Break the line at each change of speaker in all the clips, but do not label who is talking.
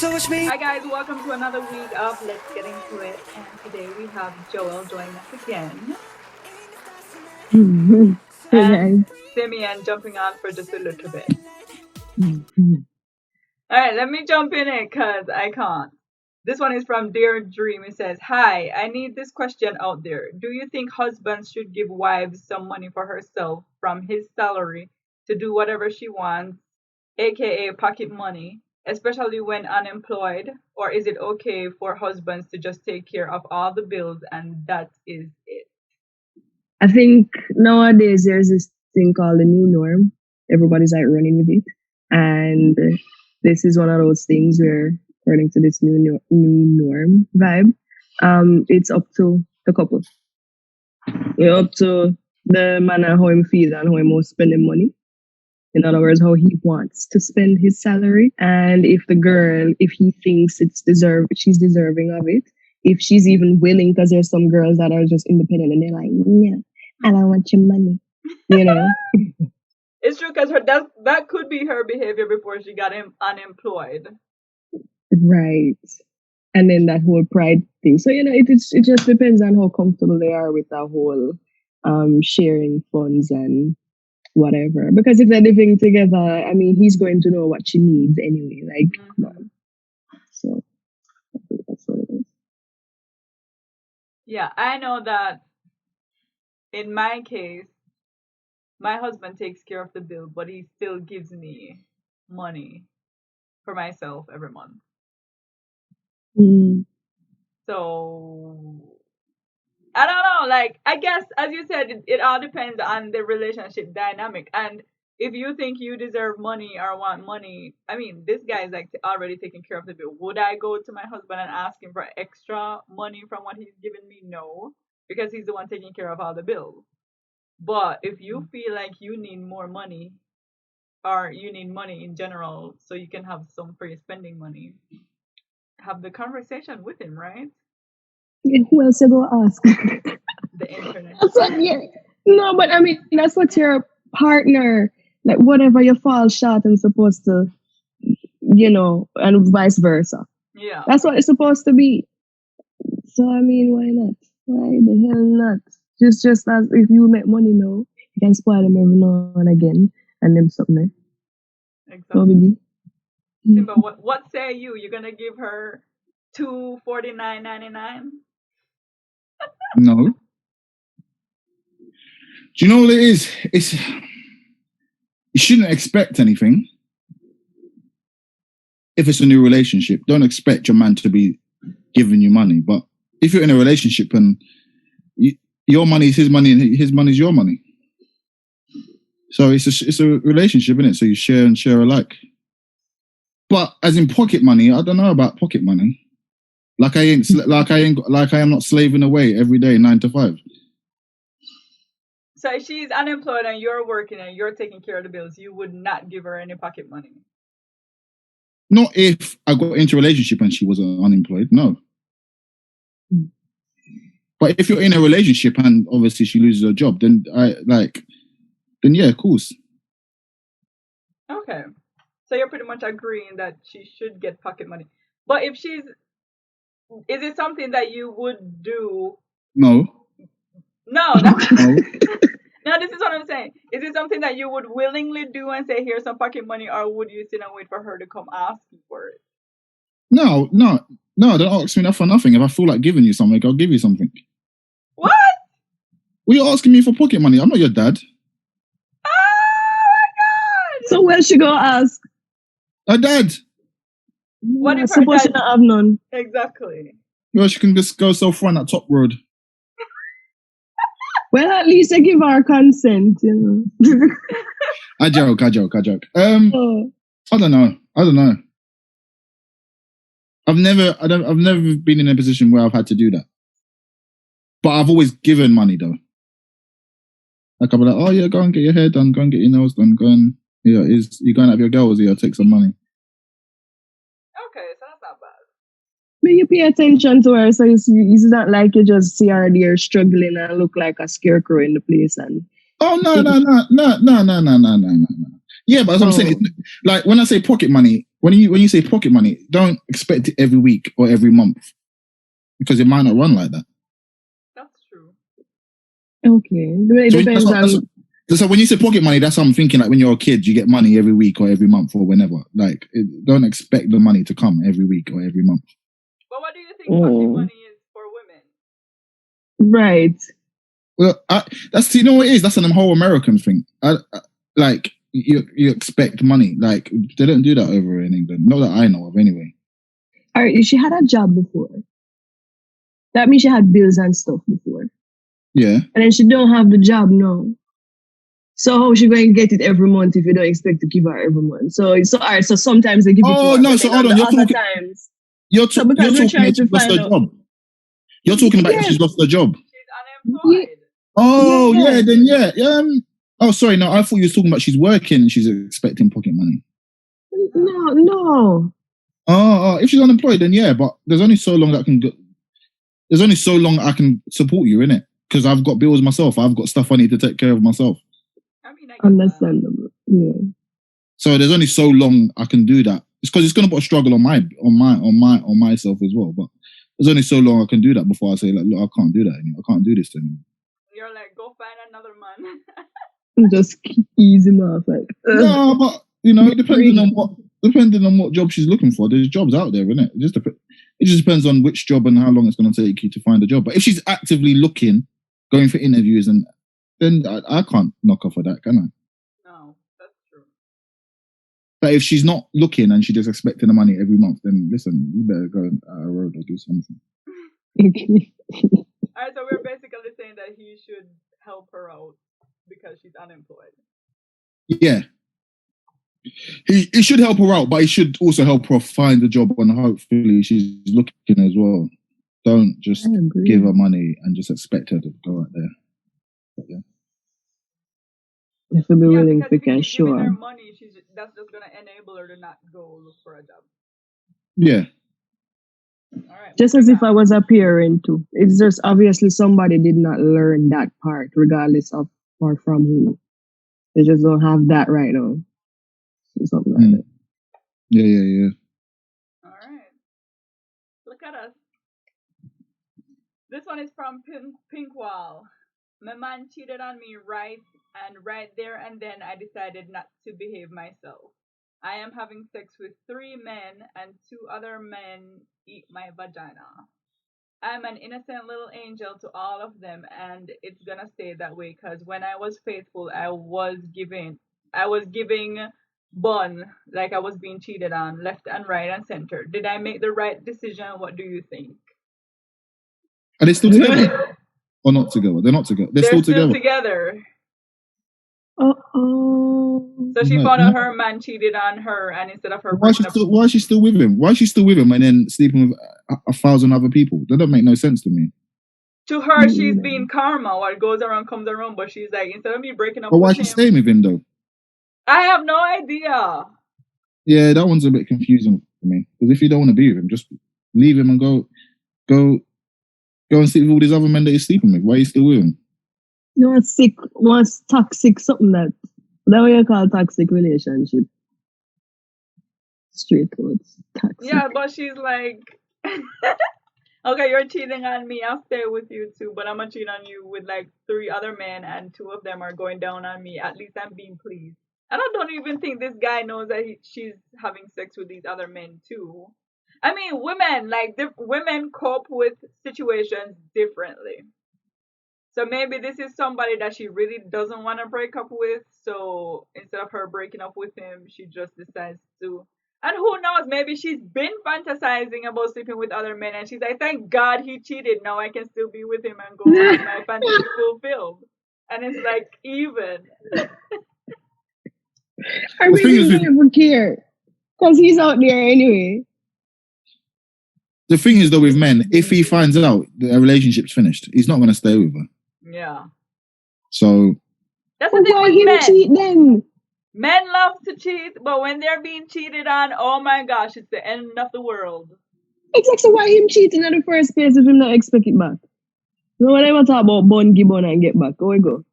Hi guys, welcome to another week of Let's Get Into It. And today we have Joel joining us again. And Simeon jumping on for just a little bit. Alright, let me jump in it because I can't. This one is from Dear Dream. It says, hi, I need this question out there. Do you think husbands should give wives some money for herself from his salary to do whatever she wants, aka pocket money, especially when unemployed? Or is it okay for husbands to just take care of all the bills and that is it?
I think nowadays there's this thing called the new norm. Everybody's like running with it. And this is one of those things where, according to this new norm vibe, it's up to the couple. It's up to the man and how he feels and how he wants spending money. In other words, how he wants to spend his salary. And if the girl, if he thinks she's deserving of it, if she's even willing, because there's some girls that are just independent and they're like, yeah, I don't want your money, you know.
It's true because that could be her behavior before she got unemployed.
Right. And then that whole pride thing. So, you know, it just depends on how comfortable they are with that whole sharing funds and whatever. Because if they're living together, I mean, he's going to know what she needs anyway. Like, come on. So, I think that's what it is.
Yeah, I know that in my case, my husband takes care of the bill, but he still gives me money for myself every month. So, I don't know, like, I guess, as you said, it all depends on the relationship dynamic. And if you think you deserve money or want money, I mean, this guy is like already taking care of the bill. Would I go to my husband and ask him for extra money from what he's giving me? No, because he's the one taking care of all the bills. But if you feel like you need more money or you need money in general so you can have some free spending money, have the conversation with him, right?
Yeah, who else you go ask?
The internet.
No, but I mean, that's what your partner, like whatever you fall short and supposed to, you know, and vice versa.
Yeah.
That's what it's supposed to be. So, I mean, why not? Why the hell not? Just as if you make money now, you can spoil them every now and again and them something.
Exactly. Simba, what say you? You're gonna give her $249.99?
No. Do you know what it is? You shouldn't expect anything. If it's a new relationship, don't expect your man to be giving you money. But if you're in a relationship and your money is his money and his money is your money, so it's a relationship, isn't it? So you share and share alike. But as in pocket money, I don't know about pocket money. Like I am not slaving away every day 9 to 5.
So if she's unemployed and you're working and you're taking care of the bills, you would not give her any pocket money?
Not if I got into a relationship and she was unemployed, no. But if you're in a relationship and obviously she loses her job, then yeah, of course.
Okay. So you're pretty much agreeing that she should get pocket money. But if is it something that you would do?
No.
No, that's no. No, this is what I'm saying. Is it something that you would willingly do and say, here's some pocket money, or would you sit and wait for her to come ask you for it?
No, don't ask me for nothing. If I feel like giving you something, I'll give you something.
What?
Well, you're asking me for pocket money. I'm not your dad.
Oh my God!
So where she go ask?
Her dad.
What if her dad... she not have none?
Exactly.
Well, she can just go so far on that top road.
Well, at least I give her consent, you know.
I joke. I don't know. I've never been in a position where I've had to do that. But I've always given money though. Like I'll be like, oh yeah, go and get your hair done, go and get your nails done, go and you're going to have your girls here, take some money.
Okay, so that's not bad.
But you pay attention to her, so it's not like you just see her there struggling and look like a scarecrow in the place. And
no. Yeah, but as I'm saying, Like when I say pocket money, when you say pocket money, don't expect it every week or every month because it might not run like that.
That's true.
Okay. It depends on.
So when you say pocket money, that's what I'm thinking. Like when you're a kid, you get money every week or every month or whenever. Like don't expect the money to come every week or every month.
But what do you think pocket money is for women?
Right.
Well, that's you know what it is. That's an whole American thing. Like you expect money. Like they don't do that over in England. Not that I know of, anyway.
Alright, she had a job before. That means she had bills and stuff before.
Yeah.
And then she don't have the job now. So how she going to get it every month if you don't expect to give her every month? So alright. So sometimes they give it to her.
Oh no! So hold on. You're talking.
Times.
You're talking about she's lost her job. You're talking about she's lost her job.
She's unemployed.
Oh yeah. Then yeah. Oh sorry. No, I thought you were talking about she's working and she's expecting pocket money.
No.
Oh, if she's unemployed, then yeah. But there's only so long that can go. There's only so long I can support you, innit? Because I've got bills myself. I've got stuff I need to take care of myself.
I mean,
understandable. Yeah.
So there's only so long I can do that. It's because it's gonna put a struggle on myself as well. But there's only so long I can do that before I say, like, look, I can't do that anymore. I can't do this anymore.
You're like, go find another man.
Just ease him off, like.
No, but depending on what job she's looking for, there's jobs out there, isn't it? It just depends on which job and how long it's going to take you to find a job. But if she's actively looking, going for interviews, and then I can't knock off of that, can I?
No, that's true.
But if she's not looking and she's just expecting the money every month, then listen, you better go out a road or do something.
All right, so we're basically saying that he should help her out because she's unemployed.
Yeah. He should help her out, but he should also help her find a job, and hopefully she's looking as well. Don't just give her money and just expect her to go out there. Yeah.
If we be willing to can
sure. Her money, that's just gonna enable her to not go look for a job.
Yeah.
All right.
Just as if I was a parent too. It's just obviously somebody did not learn that part, regardless of or from who. They just don't have that right now. Something like that.
Yeah.
All right. Look at us. This one is from Pinkwall. My man cheated on me right there and then I decided not to behave myself. I am having sex with 3 men and 2 other men eat my vagina. I'm an innocent little angel to all of them and it's gonna stay that way because when I was faithful, I was giving bun like I was being cheated on left and right and center. Did I make the right decision? What do you think?
Are they still together? Or not together? They're not together. They're still
together. So she found out her man cheated on her, and instead of her,
why is she still with him? Why is she still with him and then sleeping with 1,000 other people? That don't make no sense to me.
To her, she's being karma. What goes around comes around. But she's like, instead of me breaking up,
but why is she staying with him though?
I have no idea.
Yeah, that one's a bit confusing for me. Because if you don't want to be with him, just leave him and go and sleep with all these other men that you're sleeping with. Why are you still with him?
No, toxic, something that what you call toxic relationship. Straight words, toxic.
Yeah, but she's like, okay, you're cheating on me. I'll stay with you too, but I'm gonna cheat on you with like 3 other men, and 2 of them are going down on me. At least I'm being pleased. And I don't even think this guy knows that she's having sex with these other men too. I mean, women cope with situations differently. So maybe this is somebody that she really doesn't want to break up with. So instead of her breaking up with him, she just decides to. And who knows, maybe she's been fantasizing about sleeping with other men and she's like, thank God he cheated. Now I can still be with him and go have my fantasy fulfilled. And it's like, even.
I really don't even care. Because he's out there anyway.
The thing is, though, with men, if he finds out that a relationship's finished, he's not going to stay with her.
Yeah.
So.
That's the thing with men.
Cheat then?
Men love to cheat, but when they're being cheated on, oh my gosh, it's the end of the world.
Exactly. So why him cheating in the first place if him not expect it back? So when I want to talk about bun, give bun and get back, how we go?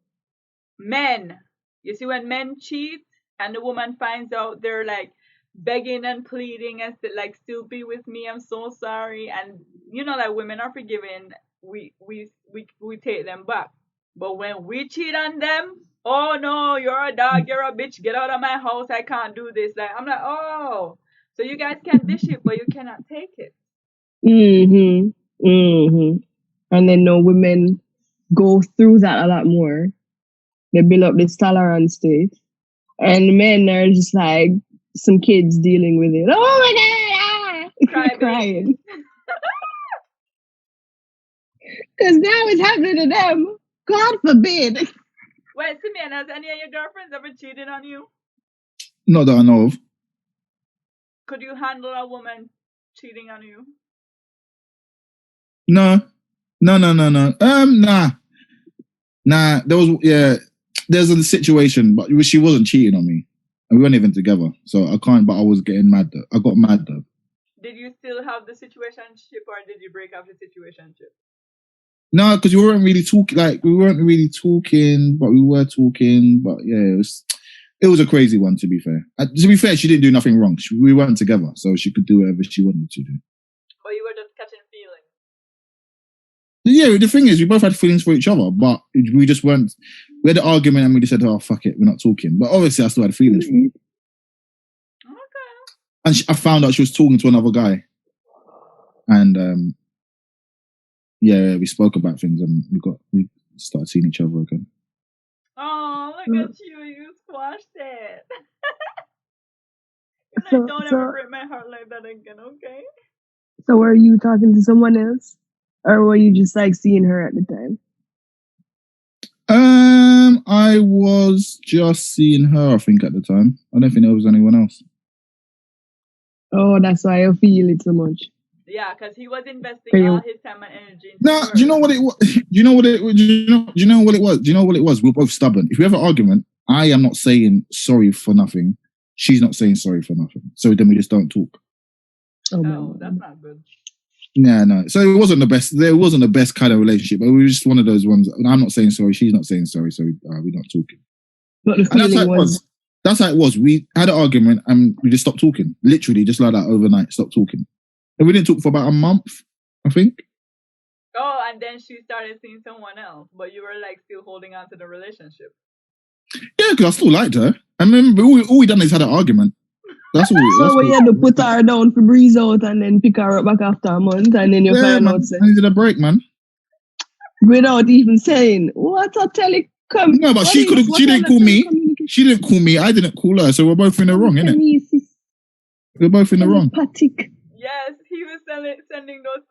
Men. You see, when men cheat, and the woman finds out, they're like begging and pleading and like, still be with me, I'm so sorry. And you know that women are forgiving, we take them back. But when we cheat on them, oh no, you're a dog, you're a bitch, get out of my house, I can't do this. Like, I'm like, oh, so you guys can dish it, but you cannot take it.
And then no, women go through that a lot more. They build up this tolerance state, and men are just like some kids dealing with it. Oh my god, crying. Because now it's happening to them. God forbid.
Wait, Simeon, has any of your girlfriends ever cheated on you?
Not that I know of.
Could you handle a woman cheating on you?
No. Nah. There's a situation, but she wasn't cheating on me, and we weren't even together. So I can't. But I was getting mad. I got mad though.
Did you still have the situationship, or did you break up the situationship?
No, because we weren't really talking. Like, we weren't really talking, but we were talking. But yeah, it was a crazy one. To be fair, she didn't do nothing wrong. We weren't together, so she could do whatever she wanted to do.
But you were just catching feelings.
Yeah, the thing is, we both had feelings for each other, but we just weren't. We had an argument, and we just said, "Oh, fuck it, we're not talking." But obviously, I still had feelings for her.
Okay.
And I found out she was talking to another guy, and yeah, we spoke about things, and we started seeing each other again.
Oh, look at you! You squashed it. Don't ever break my heart like that again, okay?
So were you talking to someone else, or were you just like seeing her at the time?
I was just seeing her, I think, at the time. I don't think there was anyone else.
Oh, that's why I feel it so much.
Yeah, because he was investing all his time and energy into
her. Do you know what it was? Do you know what it was? We were both stubborn. If we have an argument, I am not saying sorry for nothing. She's not saying sorry for nothing. So then we just don't talk.
Oh, that's not good.
No. So it wasn't the best. There wasn't the best kind of relationship, but we were just one of those ones. I'm not saying sorry. She's not saying sorry. So we're not talking.
But the feeling was.
That's how it was. We had an argument and we just stopped talking. Literally, just like that, overnight, stopped talking. And we didn't talk for about a month, I think.
Oh, and then she started seeing someone else, but you were like still holding on to the relationship.
Yeah, because I still liked her. I mean, all we done is had an argument. That's all.
So we had to put her down for breeze out and then pick her up back after a month, and then you find out.
I needed a break, man.
Without even saying, what a telecom.
No, but she didn't call me. She didn't call me. I didn't call her. So we're both in the wrong, innit? We're both in the wrong.
Yes, he was sending those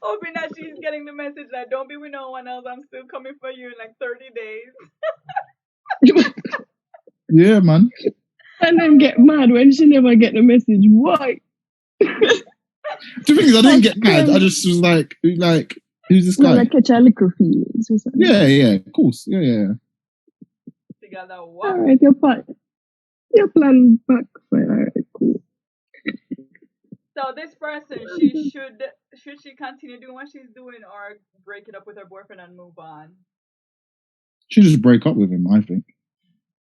hoping that she's getting the message like, don't be with no one else. I'm still coming for you in like 30 days.
Yeah, man.
And then get mad when she never get the message. Why?
The thing is, I didn't get mad. I just was like, who's this guy?
Like catch a liquor feelings or something.
Yeah, of course. Yeah.
Together, what?
All right, your plan backfire. All right, cool.
So this person, should she continue doing what she's doing, or break it up with her boyfriend and move on?
She just break up with him, I think.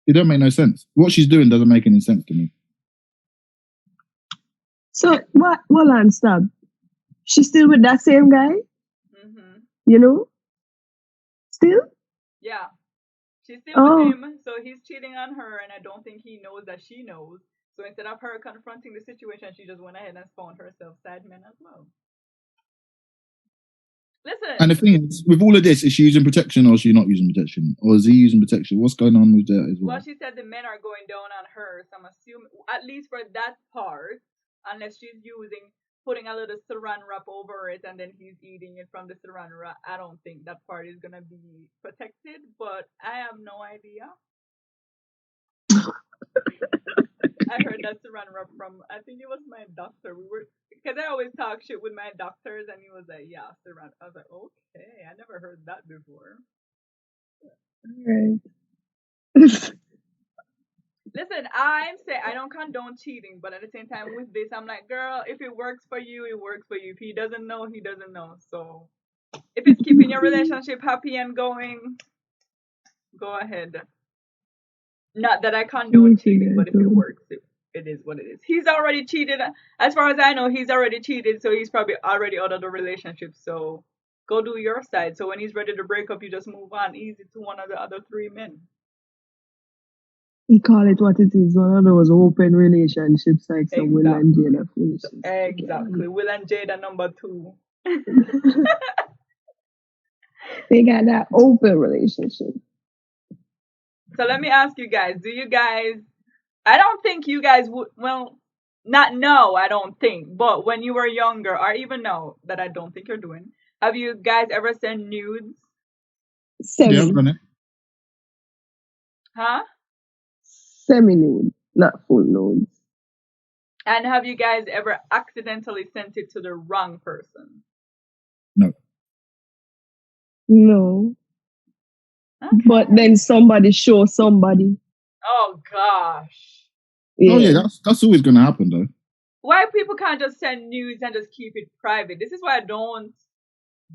It don't make no sense. What she's doing doesn't make any sense to me.
So what? Well, on stop. She's still with that same guy.
Mm-hmm.
You know. Still.
Yeah. She's still with him, so he's cheating on her, and I don't think he knows that she knows. So instead of her confronting the situation, she just went ahead and found herself side men as well. Listen.
And the thing is, with all of this, is she using protection or is she not using protection? Or is he using protection? What's going on with that as well?
Well, she said the men are going down on her, so I'm assuming, at least for that part, unless she's putting a little saran wrap over it and then he's eating it from the saran wrap, I don't think that part is going to be protected, but I have no idea. I heard that saran wrap from, I think it was my doctor. Because I always talk shit with my doctors, and he was like, yeah, saran. I was like, okay, I never heard that before.
Right.
Listen, I'm saying I don't condone cheating, but at the same time with this, I'm like, girl, if it works for you, it works for you. If he doesn't know, he doesn't know. So if it's keeping your relationship happy and going, go ahead. Not that I condone cheating,
Yeah,
but if it works, it is what it is. He's already cheated. As far as I know, he's already cheated, so he's probably already out of the relationship. So go do your side. So when he's ready to break up, you just move on easy to one of the other three men.
You call it what it is, one of those open relationships like some Will and Jada foolishness.
Exactly. Will and Jada number 2.
They got that open relationship.
So let me ask you guys, I don't think you guys would, well, not no, I don't think, but when you were younger, or even now that I don't think you're doing, have you guys ever sent nudes?
Yeah, I've done it.
Huh?
Semi-nude, not full nudes.
And have you guys ever accidentally sent it to the wrong person?
No.
No.
Okay.
But then somebody show somebody.
Oh gosh.
Yeah.
Oh yeah, that's always gonna happen though.
Why people can't just send nudes and just keep it private? This is why I don't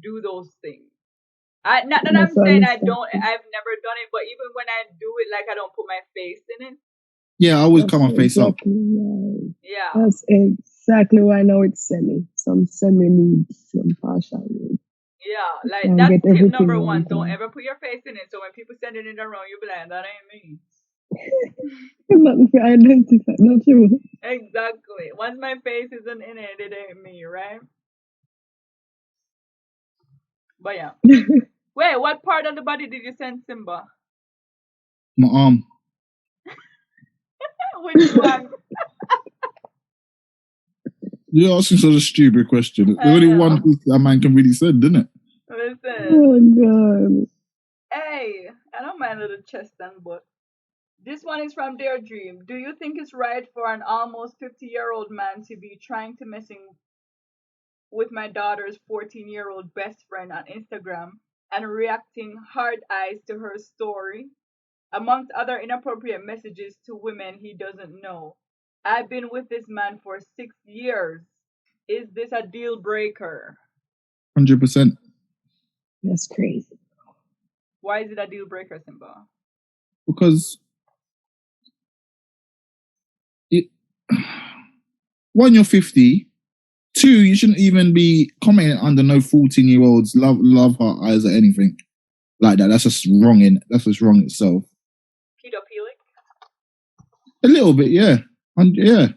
do those things. Not that I'm saying I've never done it, but even when I do it, like I don't put my face in it.
Yeah, I always come my face up.
Right.
Yeah.
That's exactly why I know it's some semi-nudes, some partial nudes.
Yeah, like that's tip number 1. Don't ever put your face in it. So when people send it in the wrong, you'll be like, that ain't me.
Nothing for identify, not true.
Exactly. Once my face isn't in it, it ain't me, right? But yeah. Wait, what part of the body did you send Simba?
My arm.
Which one?
You're asking such a stupid question. There's only one piece that man can really send, isn't it?
Listen.
Oh God.
Hey, I don't mind a little chest and butt. This one is from Dear Dream. Do you think it's right for an almost 50-year-old man to be trying to messing with my daughter's 14-year-old best friend on Instagram and reacting hard eyes to her story, amongst other inappropriate messages to women he doesn't know? I've been with this man for 6 years. Is this a deal breaker?
100%.
That's crazy.
Why is it a deal breaker, Simba?
Because one, you're 50. 2, you shouldn't even be commenting under no 14-year-olds love heart eyes or anything like that. That's just wrong itself.
Pedophilic?
A little bit, yeah. Yeah.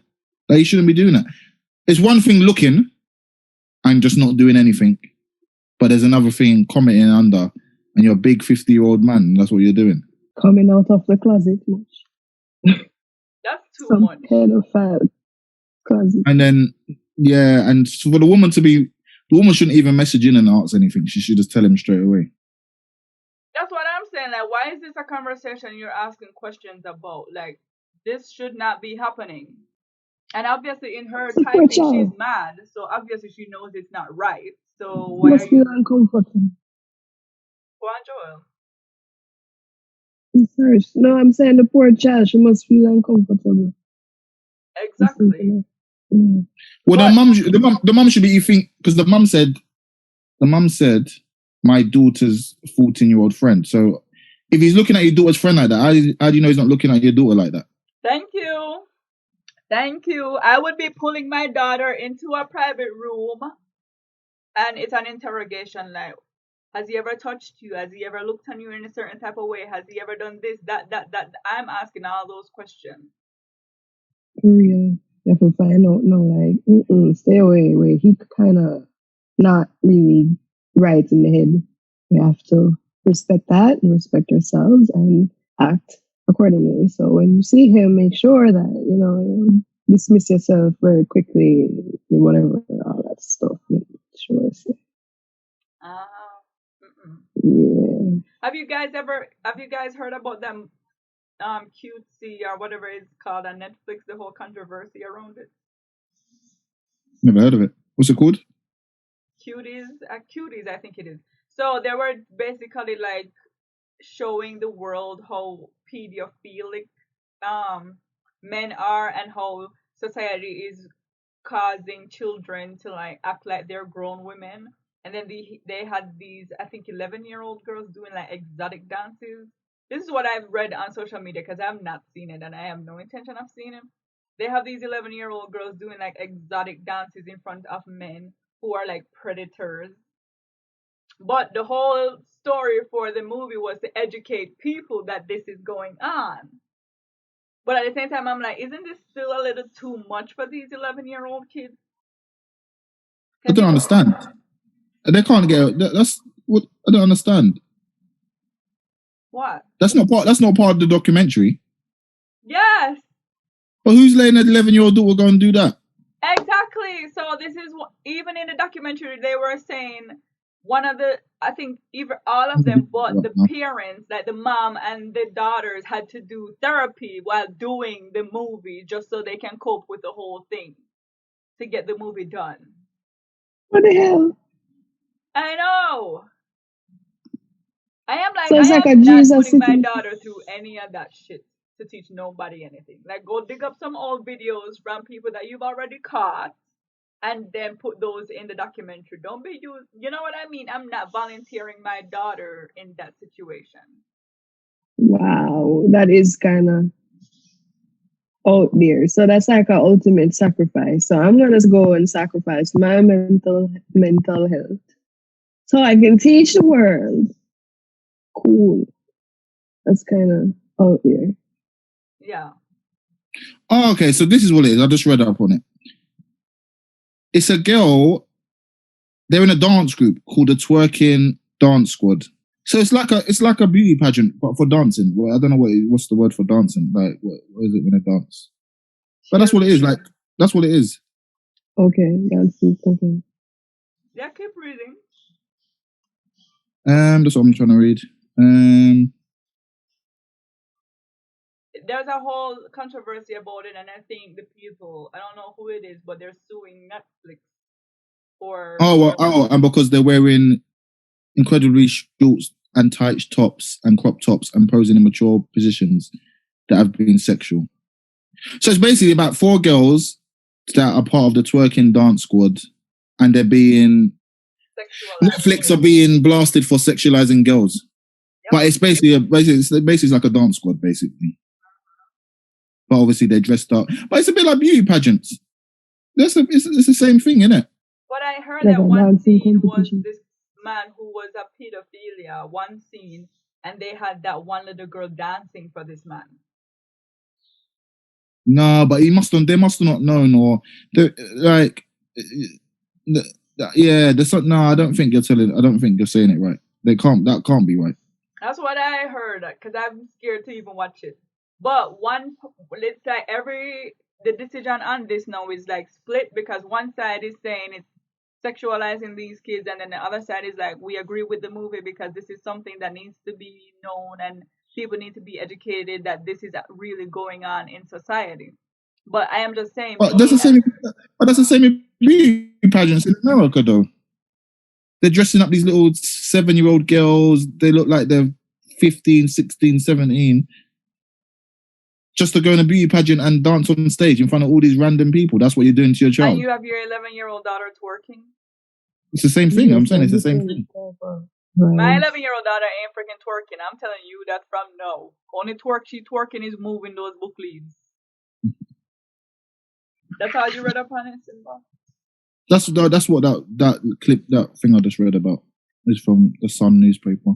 Like, you shouldn't be doing that. It's one thing looking and just not doing anything. But there's another thing commenting under, and you're a big 50-year-old man, and that's what you're doing.
Coming out of the closet much.
That's too
Some
much.
pedophile closet.
And then, yeah, and for the woman shouldn't even message in and ask anything. She should just tell him straight away.
That's what I'm saying. Like, why is this a conversation you're asking questions about? Like, this should not be happening. And obviously, in her typing, she's mad. So obviously, she knows it's not right. So why
must feel uncomfortable.
Go on, Joel.
Sorry. No, I'm saying the poor child. She must feel uncomfortable.
Exactly.
Well, the mum should be think, because the mum said my daughter's 14-year-old friend. So if he's looking at your daughter's friend like that, how do you know he's not looking at your daughter like that?
Thank you. I would be pulling my daughter into a private room, and it's an interrogation. Like, has he ever touched you? Has he ever looked on you in a certain type of way? Has he ever done this, that? I'm asking all those questions.
For real. You have to find out, no, like, stay away. Wait, he kind of not really right in the head. We have to respect that and respect ourselves and act accordingly. So when you see him, make sure that, dismiss yourself very quickly, whatever, all that stuff. Sure. Yeah.
Have you guys heard about them cutesy or whatever it's called on Netflix, the whole controversy around it?
Never heard of it. What's it called?
Cuties, I think it is. So they were basically like showing the world how pedophilic men are and how society is causing children to like act like they're grown women. And then they had these, I think, 11-year-old girls doing like exotic dances this is what I've read on social media because I've not seen it and I have no intention of seeing it. They have these 11-year-old girls doing like exotic dances in front of men who are like predators. But the whole story for the movie was to educate people that this is going on. But at the same time, I'm like, isn't this still a little too much for these 11-year-old kids?
I don't understand. They can't get. That's what I don't understand.
What?
That's not part of the documentary.
Yes.
But who's letting an 11-year-old daughter go and do that?
Exactly. So this is what, even in the documentary, they were saying one of the, I think either all of them, but the parents, like the mom and the daughters, had to do therapy while doing the movie just so they can cope with the whole thing to get the movie done.
What the hell?
I know. I am like,
So it's
I
like
am
a
not
Jesus
putting my
situation.
daughter through any of that shit to teach nobody anything. Like, go dig up some old videos from people that you've already caught and then put those in the documentary. Don't be used, you know what I mean? I'm not volunteering my daughter in that situation.
Wow, that is kind of out there. So that's like an ultimate sacrifice. So I'm gonna go and sacrifice my mental health so I can teach the world. Cool. That's kind of out there.
Yeah.
Oh, okay. So this is what it is. I just read up on it. It's a girl. They're in a dance group called the Twerking Dance Squad. So it's like a beauty pageant, but for dancing. Well, I don't know what's the word for dancing. Like, what is it when they dance? But that's what it is. Like, that's what it is.
Okay, dancing. Okay.
Yeah, keep reading.
That's what I'm trying to read.
There's a whole controversy about it, and I think the people, I don't know who it is, but they're suing Netflix for.
And because they're wearing incredibly short and tight tops and crop tops and posing in mature positions that have been sexual. So it's basically about 4 girls that are part of the Twerking Dance Squad, and they're being Netflix are being blasted for sexualizing girls. Yep. But it's basically like a dance squad, basically. But obviously they're dressed up. But it's a bit like beauty pageants. It's the same thing, isn't it?
But I heard that one scene was this man who was a pedophilia, one scene, and they had that one little girl dancing for this man.
No, but they must have not known, or like, yeah. No, I don't think you're saying it right. That can't be right.
That's what I heard, because I'm scared to even watch it. But let's say the decision on this now is like split, because one side is saying it's sexualizing these kids, and then the other side is like, we agree with the movie because this is something that needs to be known and people need to be educated that this is really going on in society. But I am just saying.
But that's the same in beauty pageants in America, though. They're dressing up these little 7-year-old girls. They look like they're 15, 16, 17. Just to go in a beauty pageant and dance on stage in front of all these random people. That's what you're doing to your child.
And you have your 11-year-old daughter twerking?
It's the same thing. I'm saying it's the same thing.
My 11-year-old daughter ain't freaking twerking. I'm telling you that from no. Only she twerking is moving those book leaves. That's how you read up on it, Simba?
That's what that clip, that thing I just read about is from the Sun newspaper.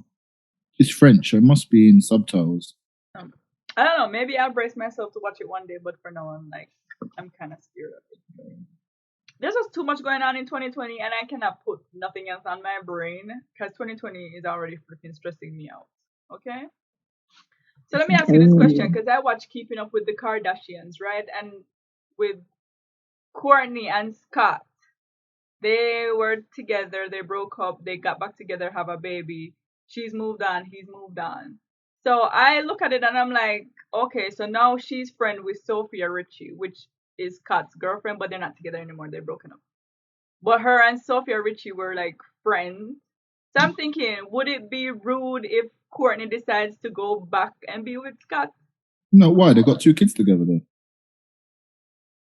It's French, so it must be in subtitles.
I don't know. Maybe I'll brace myself to watch it one day, but for now, I'm kind of scared of it. There's just too much going on in 2020, and I cannot put nothing else on my brain because 2020 is already freaking stressing me out. Okay? So let me ask you this question, because I watch Keeping Up with the Kardashians, right? And with Kourtney and Scott, they were together, they broke up, they got back together, have a baby. She's moved on, he's moved on. So I look at it and I'm like, okay, so now she's friend with Sophia Richie, which is Scott's girlfriend, but they're not together anymore. They're broken up. But her and Sophia Richie were like friends. So I'm thinking, would it be rude if Kourtney decides to go back and be with Scott?
No, why? They got 2 kids together though.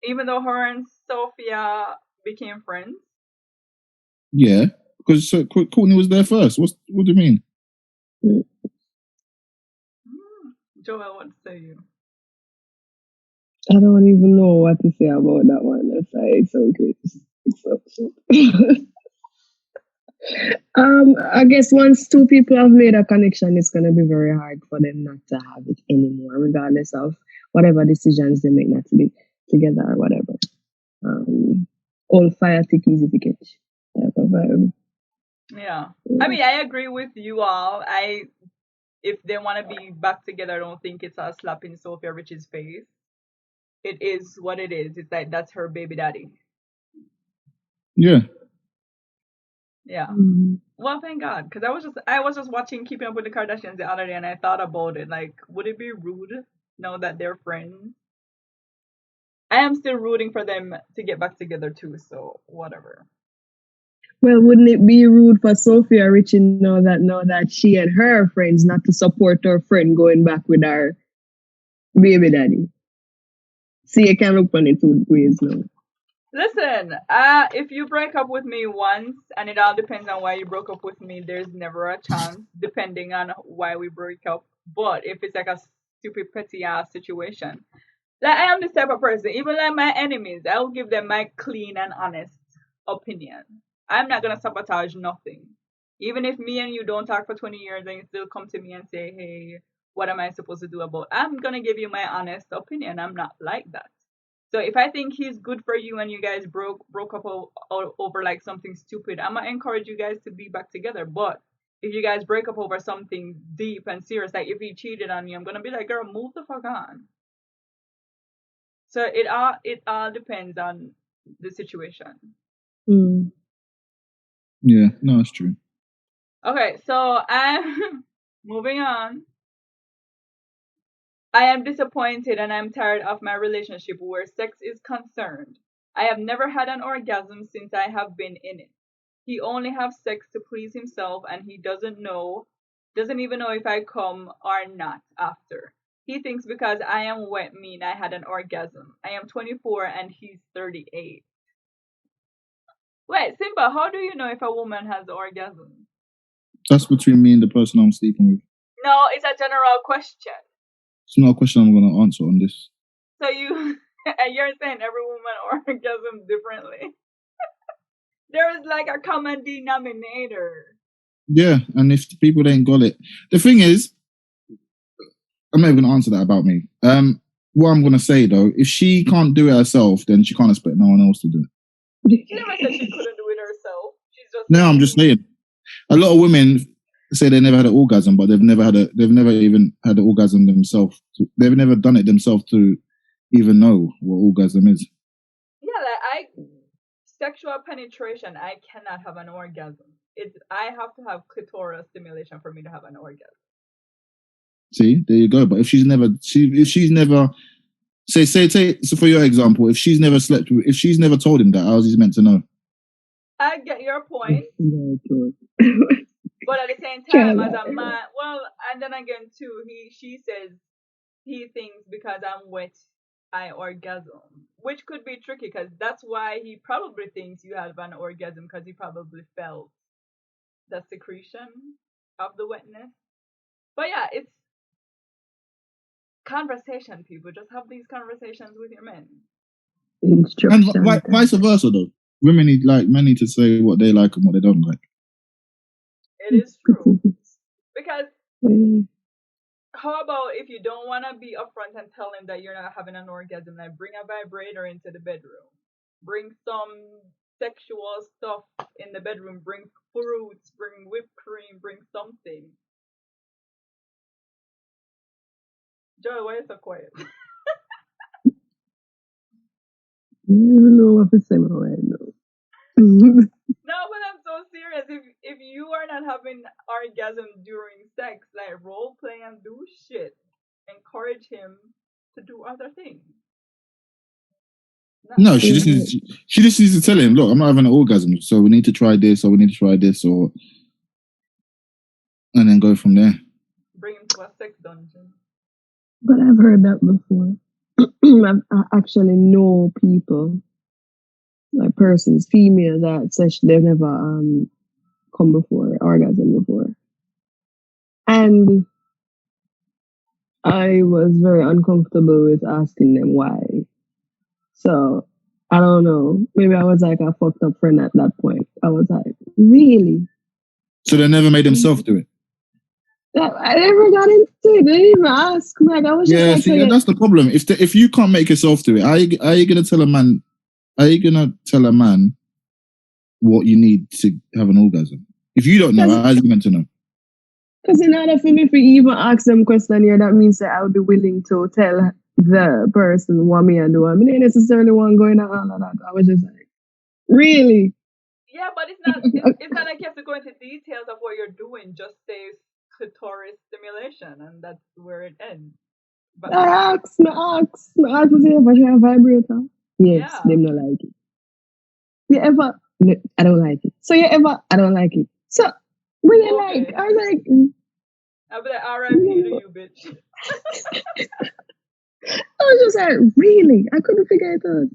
Even though her and Sophia became friends?
Yeah, because Kourtney was there first. What do you mean?
Joel, what say you?
I don't even know what to say about that one. That's why it's okay. I guess once two people have made a connection, it's gonna be very hard for them not to have it anymore, regardless of whatever decisions they make not to be together or whatever. All fire tick easy to catch type of vibe.
Yeah. I mean, I agree with you all. If they want to be back together, I don't think it's a slap in Sophia Rich's face. It is what it is. It's like that's her baby daddy.
Yeah.
Yeah.
Mm.
Well, thank God, because I was just watching Keeping Up with the Kardashians the other day, and I thought about it. Like, would it be rude now that they're friends? I am still rooting for them to get back together too. So whatever.
Well, wouldn't it be rude for Sophia Richie know that she and her friends not to support her friend going back with her baby daddy? See, you can look on it two ways now.
Listen, if you break up with me once, and it all depends on why you broke up with me, there's never a chance, depending on why we break up. But if it's like a stupid petty ass situation, like I am this type of person, even like my enemies, I will give them my clean and honest opinion. I'm not gonna sabotage nothing. Even if me and you don't talk for 20 years and you still come to me and say, hey, what am I supposed to do about? I'm gonna give you my honest opinion. I'm not like that. So if I think he's good for you and you guys broke up over like something stupid, I'm gonna encourage you guys to be back together. But if you guys break up over something deep and serious, like if he cheated on you, I'm gonna be like, girl, move the fuck on. So it all depends on the situation.
Mm.
Yeah, no, it's true.
Okay, so I'm moving on. I am disappointed and I'm tired of my relationship where sex is concerned. I have never had an orgasm since I have been in it. He only has sex to please himself and he doesn't even know if I come or not after. He thinks because I am wet mean I had an orgasm. I am 24 and he's 38. Wait, Simba, how do you know if a woman has orgasm?
That's between me and the person I'm sleeping with.
No, it's a general question.
It's not a question I'm going to answer on this.
So you're saying every woman orgasms differently. There is like a common denominator.
Yeah, and if people ain't got it, the thing is, I'm not even going to answer that about me. What I'm going to say though, if she can't do it herself, then she can't expect no one else to do it.
She never said she couldn't do it herself. She's just
No, I'm just saying. A lot of women say they never had an orgasm, but they've never even had an orgasm themselves. They've never done it themselves to even know what orgasm is.
Yeah, like sexual penetration, I cannot have an orgasm. I have to have clitoral stimulation for me to have an orgasm.
See, there you go. But if she's never say so for your example, if she's never told him that, how's he meant to know?
I get your point. But at the same time, as a man, well, and then again too, she says he thinks because I'm wet, I orgasm, which could be tricky because that's why he probably thinks you have an orgasm because he probably felt the secretion of the wetness. But yeah, it's conversation, people. Just have these conversations with your men.
And vice versa though. Women need men need to say what they like and what they don't like.
It is true. Because how about if you don't want to be upfront and tell him that you're not having an orgasm, like bring a vibrator into the bedroom. Bring some sexual stuff in the bedroom. Bring fruits, bring whipped cream, bring something. Joy, why are you so quiet?
I don't even know what to say right now.
No, but I'm so serious. If you are not having orgasm during sex, like role play and do shit, encourage him to do other things.
No, she just needs to tell him, look, I'm not having an orgasm, so we need to try this, or we need to try this, and then go from there.
Bring him to a sex dungeon.
But I've heard that before. I actually know people, like persons, females that said they've never come before, orgasm before. And I was very uncomfortable with asking them why. So I don't know. Maybe I was like a fucked up friend at that point. I was like, really?
So they never made themselves do it.
I never got into it. They didn't even ask. Like I was just
Yeah,
like,
see, that's the problem. If you can't make yourself do it, are you gonna tell a man? Are you gonna tell a man what you need to have an orgasm? If you don't know, how are you meant to know?
because in order for me to even ask them question here, that means that I would be willing to tell the person what me I do. I mean, not necessarily want going on all of that. I was just like, really?
Yeah, but it's not like you have to go into details of what you're doing. Just say clitoris stimulation, and that's where it ends. But
I asked, was it ever share a vibrator? Yes,
yeah,
them not like it. You ever? No, I don't like it. So you ever? I don't like it. So what you
okay.
like? I was like,
I'll be like, R.I.P. to you, bitch.
I was just like, really? I couldn't figure it out.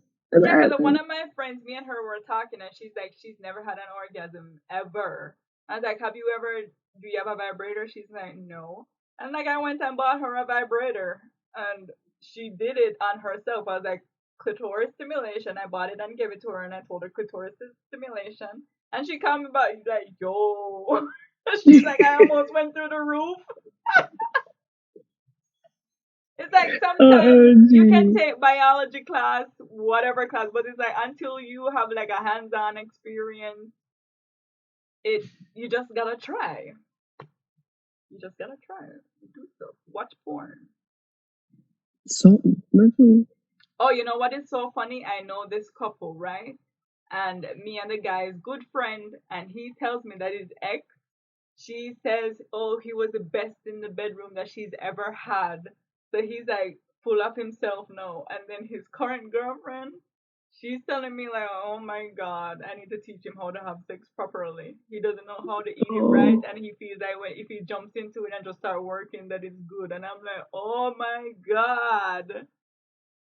Yeah, because one of my friends, me and her were talking, and she's like, she's never had an orgasm ever. I was like, do you have a vibrator? She's like, no. And like, I went and bought her a vibrator, and she did it on herself. I was like, clitoris stimulation. I bought it and gave it to her, and I told her clitoris stimulation. And she called me back, like, yo. She's like, I almost went through the roof. It's like sometimes you can take biology class, whatever class, but it's like until you have like a hands-on experience, you just gotta try. You just gotta try it. Do stuff. Watch porn. Oh, you know what is so funny? I know this couple, right? And me and the guy's good friend, and he tells me that his ex, she says, oh, he was the best in the bedroom that she's ever had. So he's like full of himself now. And then his current girlfriend, she's telling me like, oh my God, I need to teach him how to have sex properly. He doesn't know how to eat it right, and he feels like if he jumps into it and just start working, that it's good. And I'm like, oh my God.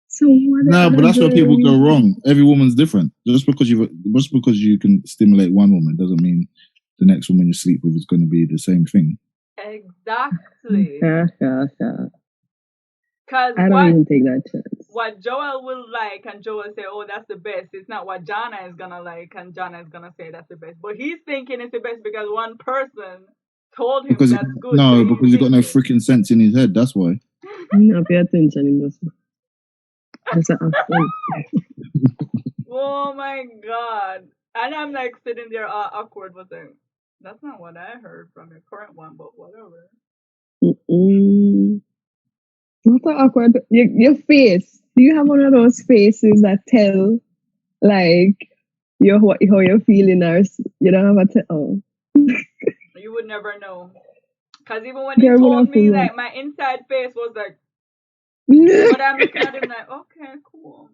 So what?
No, but that's where people go wrong. Every woman's different. Just because you can stimulate one woman doesn't mean the next woman you sleep with is going to be the same thing.
Exactly. Because
I don't even take that chance.
What Joel will like, and Joel say, "Oh, that's the best." It's not what Jana is gonna like, and Jana is gonna say that's the best. But he's thinking it's the best because one person told him that's good.
No, because he's got no freaking sense in his head. That's why.
No, pay attention.
Oh my God! And I'm like sitting there all awkward, but like, that's not what I heard from your current one. But whatever.
What's so awkward? Your face. Do you have one of those faces that tell, like, how you're feeling, or you don't have a tell?
You would never know. Because even when he told me, like, my inside face was like, but I'm looking at him like, okay, cool.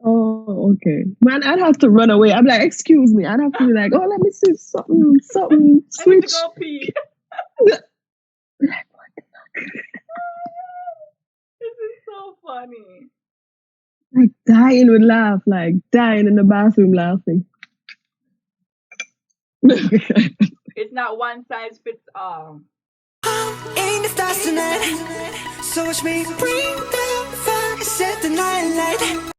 Oh, okay. Man, I'd have to run away. I'm like, excuse me. I'd have to be like, oh, let me see something switch.
I need to go pee. This is so funny.
Like dying with laugh, like dying in the bathroom laughing.
It's not one size fits all.
In the stars tonight, so watch me bring the fire, set the night light.